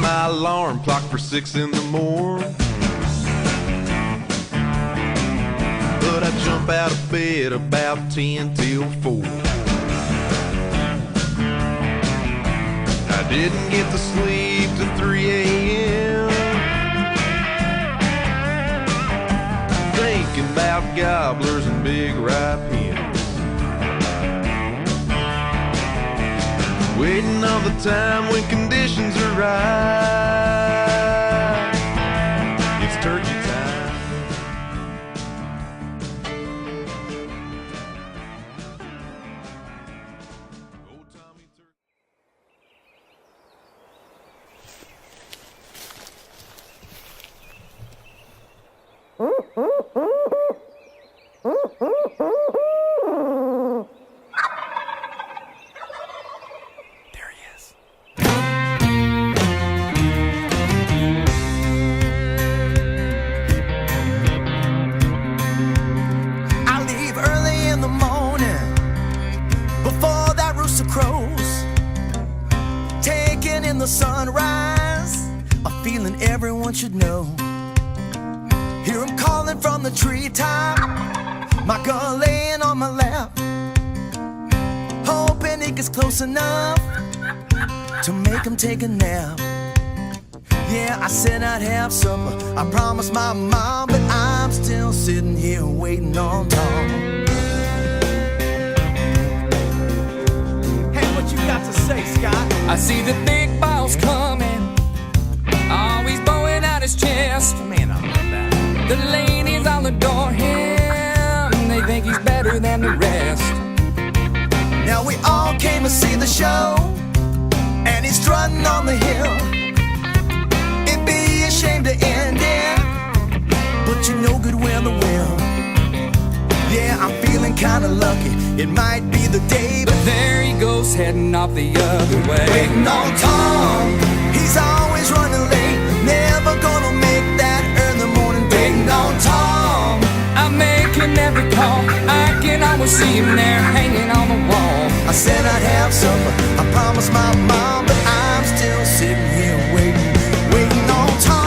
my alarm clock for 6 in the morning, but I jump out of bed about 10 till 4. I didn't get to sleep till 3 a.m. thinking about gobblers and big ripe hens, waiting on the time when conditions are right. It's turkey time. There he is. I leave early in the morning, before that rooster crows, taking in the sunrise, a feeling everyone should know. Hear him calling from the treetop, my girl laying on my lap, hoping it gets close enough to make him take a nap. Yeah, I said I'd have supper, I promised my mom, but I'm still sitting here waiting on Tom. Hey, what you got to say, Scott? I see the big boss coming, always blowing out his chest. Man, I love that. The ladies all adore him, they think he's better than the rest. Now we all came to see the show, and he's strutting on the hill. It'd be a shame to end it, but you know good well the will. Yeah, I'm feeling kinda lucky, it might be the day, But there he goes heading off the other way. waiting on Tom, he's always running late, never gonna make that early morning. Waiting on Tom, I'm making every call, I can almost see him there hanging on the wall. I said I'd have supper, I promised my mom, but I'm still sitting here waiting, waiting on Tom.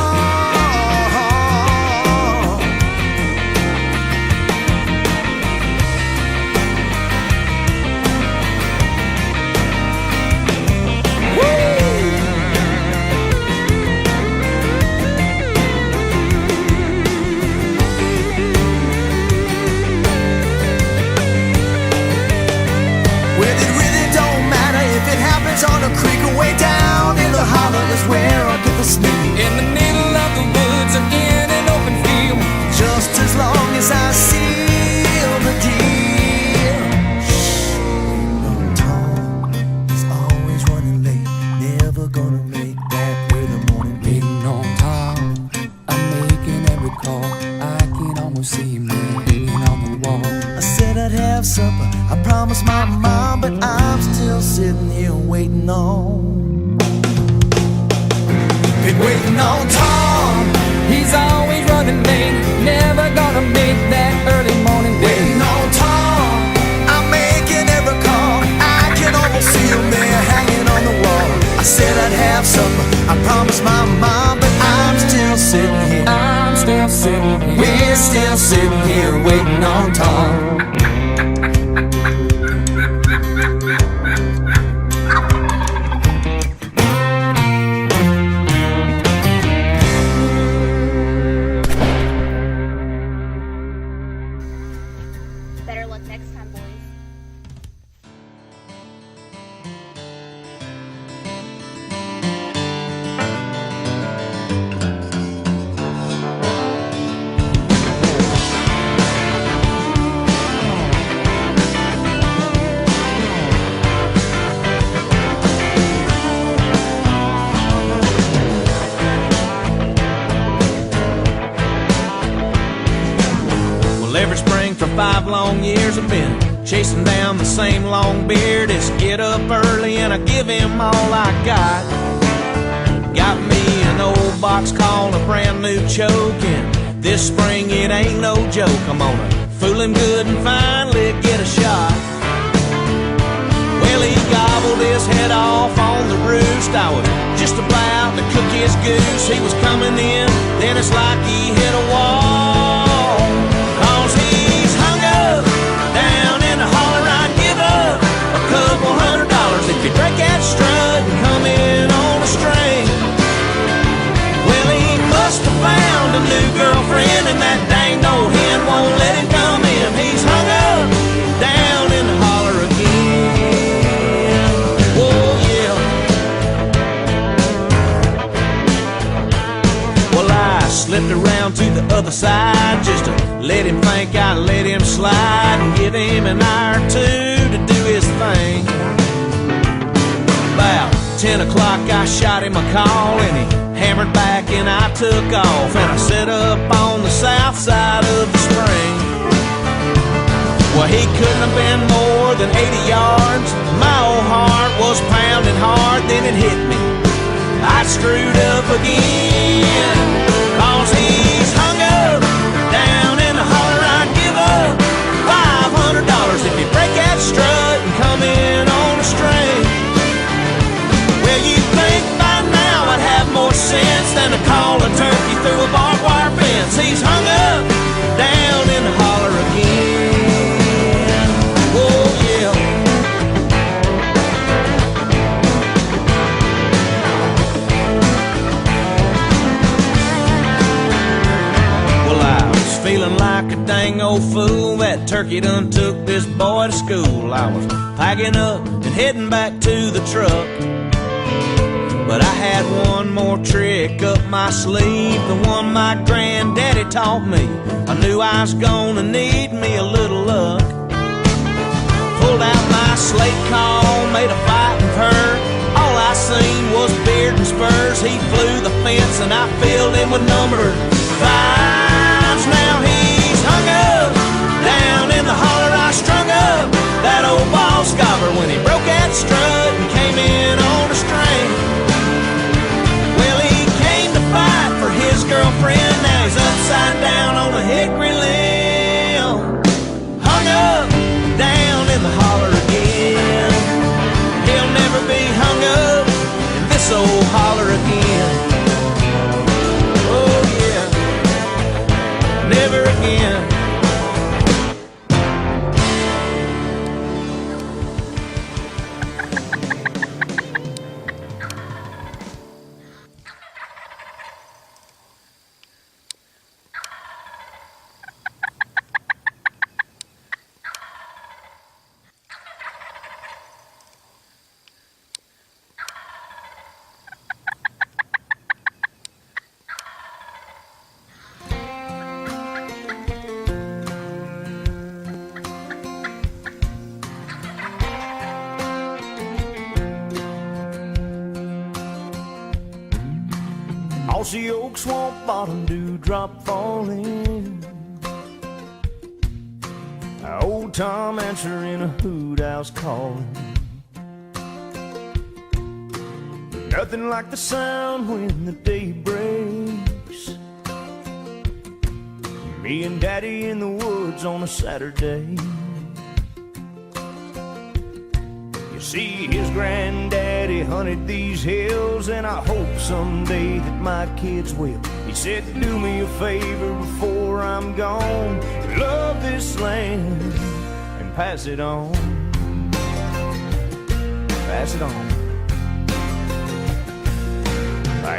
Well, it really don't matter if it happens on a creek or way down in the hollow is where I get the sneak. In the middle of the woods or in an open field, Just as long as I seal the deal. Waiting on Tom, he's always running late, never gonna make that early morning. waiting on Tom, I'm making every call, I can almost see him there hanging on the wall. I said I'd have supper, I promised my mom, but I'm still sitting here waiting on. Been waiting on Tom, He's always running late, never gonna make that early morning day. waiting on Tom, I'm making every call, I can almost see him there hanging on the wall. I said I'd have supper, I promised my mom, but I'm still sitting here. I'm still sitting here. We're still sitting here waiting on Tom. Better luck next time, boys. Every spring for 5 long years I've been chasing down the same long beard. It's get up early and I give him all I got. Got me an old box called a brand new choke, and this spring it ain't no joke. I'm gonna fool him good and finally get a shot. Well, he gobbled his head off on the roost. I was just about to cook his goose. He was coming in, then it's like he hit a wall. 'Cause he's hung up down in the holler. I'd give up a couple $100 if you break that strut and come in on a string. Well, he must have found a new girlfriend, and that dang old hen won't let him come in. He's hung up down in the holler again. Oh yeah. Well, I slipped around to the other side just to let him think I let him slide and give him an hour or two to do his thing. About 10 o'clock I shot him a call and he hammered back and I took off, and I set up on the south side of the spring. Well, he couldn't have been more than 80 yards. My old heart was pounding hard, then it hit me. I screwed up again. 'Cause he's hung up down in the holler. I'd give up $500 if you break that strut and come in on a string. Well, you think by now I'd have more sense than to call a turkey through a barbed wire fence. He's hung up down in the holler again. Oh yeah. Well, I was feeling like a dang old fool. That turkey done took this boy to school. I was packing up and heading back to the truck, but I had one more trick up my sleeve, the one my granddaddy taught me. I knew I was gonna need me a little luck. Pulled out my slate call, made a fighting purr. All I seen was beard and spurs. He flew the fence and I filled him with number 5s. Now he's hung up down in the holler. I strung up that old boss gobbler when he broke that strut and came in on a string. Fight for his girlfriend, now he's upside down on a hickory limb. Hung up down in the holler again. He'll never be hung up in this old holler again. Oh yeah, never again. Mossy oak, swamp bottom, dewdrop falling. Old Tom answering a hoot house calling. Nothing like the sound when the day breaks. Me and Daddy in the woods on a Saturday. See, his granddaddy hunted these hills, and I hope someday that my kids will. He said, do me a favor before I'm gone, love this land and pass it on. Pass it on.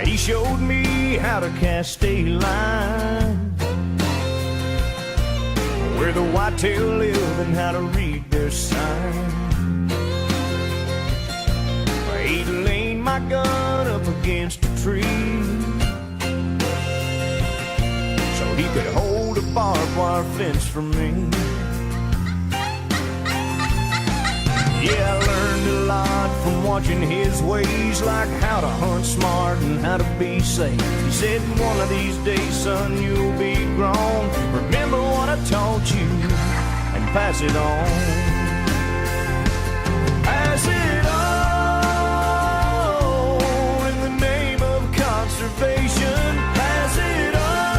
He showed me how to cast a line, where the whitetail live and how to read their sign. He leaned my gun up against a tree so he could hold a barbed wire fence for me. Yeah, I learned a lot from watching his ways, like how to hunt smart and how to be safe. He said, one of these days, son, you'll be grown. Remember what I taught you and pass it on. Pass it on. Conservation, pass it on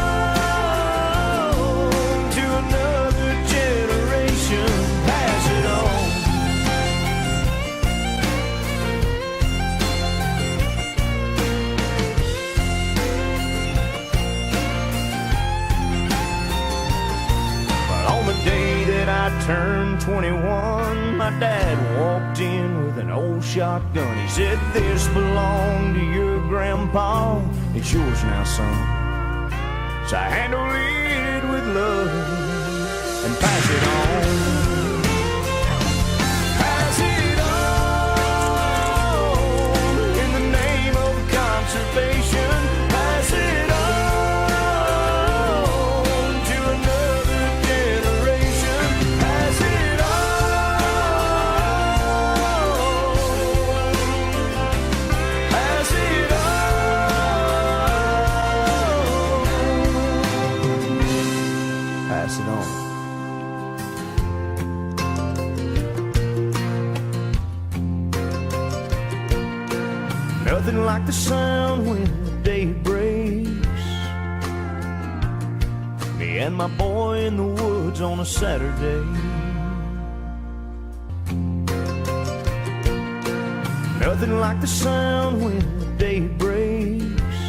to another generation. Pass it on. 21, my dad walked in with an old shotgun. He said, "This belonged to your grandpa. It's yours now, son. So handle it with love and pass it on. Pass it on in the name of conservation. Pass it on to another generation. Pass it on. Pass it on. Pass it on. Nothing like the sound when the day breaks. Me and my boy in the woods on a Saturday. Nothing like the sound when the day breaks.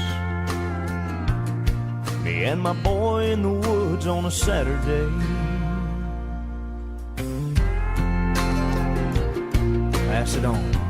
Me and my boy in the woods on a Saturday. Pass it on.